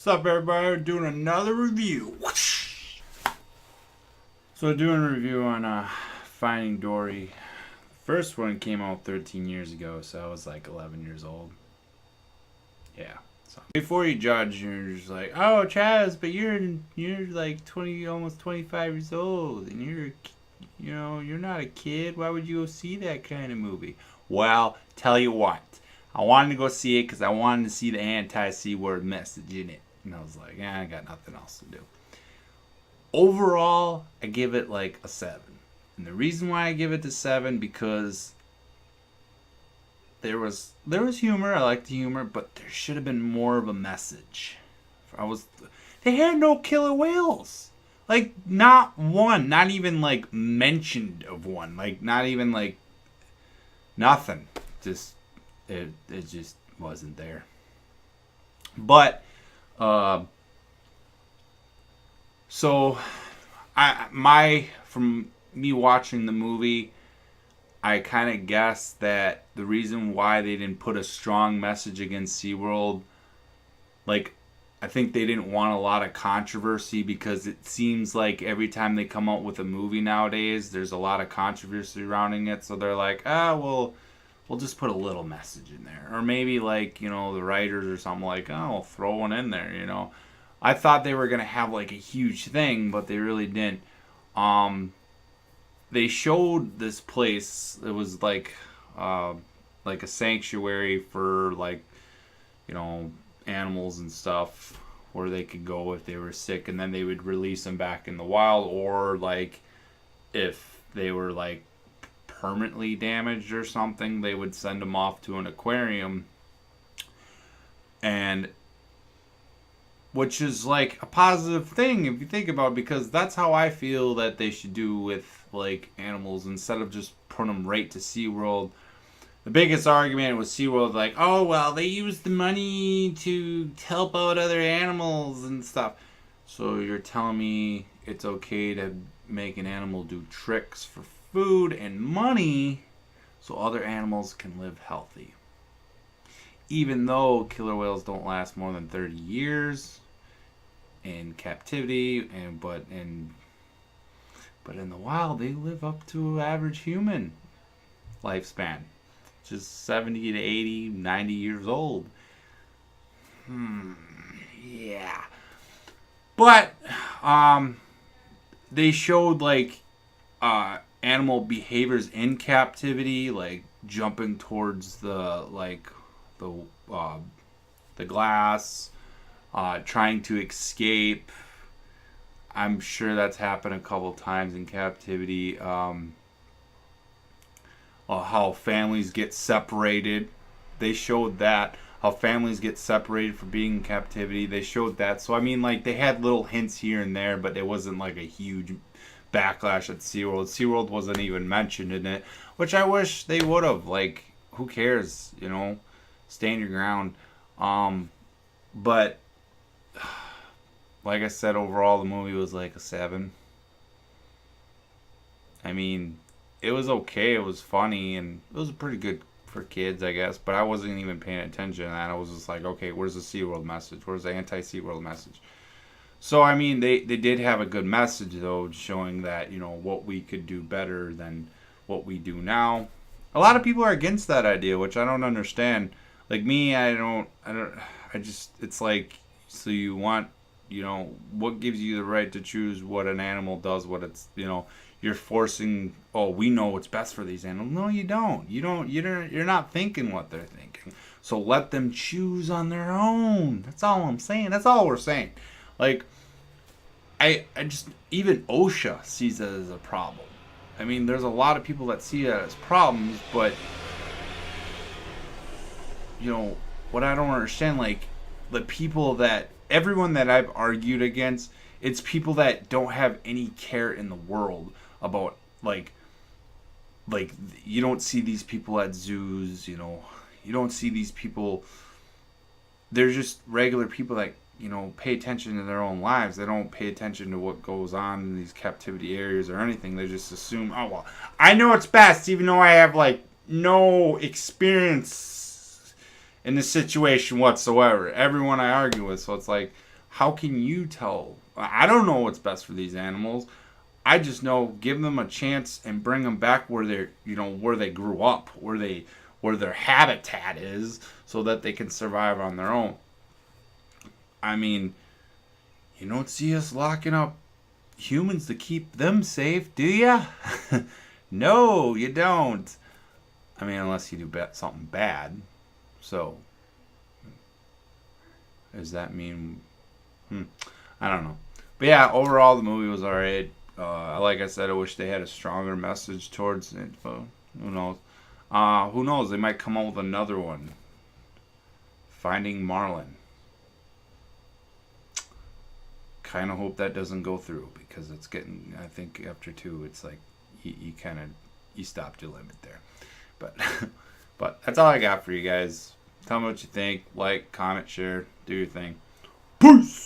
What's up, everybody? We're doing another review. So, doing a review on Finding Dory. The first one came out 13 years ago, so I was like 11 years old. Yeah. So before you judge, you're just like, oh, Chaz, but you're like 20, almost 25 years old, and you're not a kid. Why would you go see that kind of movie? Well, tell you what, I wanted to go see it because I wanted to see the anti-C word message in it, and I was like, I got nothing else to do. Overall, I give it like a 7. And the reason why I give it the 7 because there was humor. I liked the humor, but there should have been more of a message. They had no killer whales. Like, not one. Not even like mentioned of one. Like, not even like nothing. Just it just wasn't there. But so from me watching the movie, I kind of guessed that the reason why they didn't put a strong message against SeaWorld, like, I think they didn't want a lot of controversy because it seems like every time they come out with a movie nowadays, there's a lot of controversy surrounding it. So they're like, well, we'll just put a little message in there. Or maybe, like, the writers or something like, we'll throw one in there, I thought they were going to have, like, a huge thing, but they really didn't. They showed this place. It was like a sanctuary for, like, animals and stuff where they could go if they were sick, and then they would release them back in the wild, or, like, if they were, like, permanently damaged or something, they would send them off to an aquarium. And which is like a positive thing if you think about it, because that's how I feel that they should do with, like, animals instead of just putting them right to SeaWorld. The biggest argument with SeaWorld, like, oh, well, they use the money to help out other animals and stuff. So you're telling me it's okay to make an animal do tricks for food and money so other animals can live healthy. Even though killer whales don't last more than 30 years in captivity, but in the wild they live up to average human lifespan, just 70 to 80, 90 years old. Yeah. But they showed, like, animal behaviors in captivity, like jumping towards the glass, trying to escape. I'm sure that's happened a couple times in captivity. How families get separated. They showed that. How families get separated for being in captivity. They showed that. So, I mean, like, they had little hints here and there, but it wasn't like a huge backlash at SeaWorld. SeaWorld wasn't even mentioned in it, which I wish they would have. Like, who cares, Stand your ground. But like I said, overall the movie was like a 7. I mean, it was okay, it was funny, and it was pretty good for kids, I guess, but I wasn't even paying attention to that. I was just like, okay, where's the SeaWorld message? Where's the anti-SeaWorld message? So, I mean, they did have a good message, though, showing that, what we could do better than what we do now. A lot of people are against that idea, which I don't understand. Like me, it's like, so you want, what gives you the right to choose what an animal does, what it's, you're forcing, oh, we know what's best for these animals. No, you don't. You're not thinking what they're thinking. So let them choose on their own. That's all I'm saying. That's all we're saying. Like, I just, even OSHA sees it as a problem. I mean, there's a lot of people that see that as problems, but, what I don't understand, like, the people that, everyone that I've argued against, it's people that don't have any care in the world about, like, you don't see these people at zoos, you don't see these people, they're just regular people that, pay attention to their own lives. They don't pay attention to what goes on in these captivity areas or anything. They just assume, oh, well, I know it's best, even though I have, like, no experience in this situation whatsoever. Everyone I argue with, so it's like, How can you tell? I don't know what's best for these animals. I just know give them a chance and bring them back where they're, where they grew up, where their habitat is, so that they can survive on their own. I mean, you don't see us locking up humans to keep them safe, do ya? No, you don't. I mean, unless you do something bad. So, does that mean? I don't know. But yeah, overall the movie was alright. Like I said, I wish they had a stronger message towards it. But who knows? Who knows? They might come out with another one. Finding Marlin. Kind of hope that doesn't go through because it's getting. I think after 2, it's like you kind of you stopped your limit there. But but that's all I got for you guys. Tell me what you think. Like, comment, share, do your thing. Peace.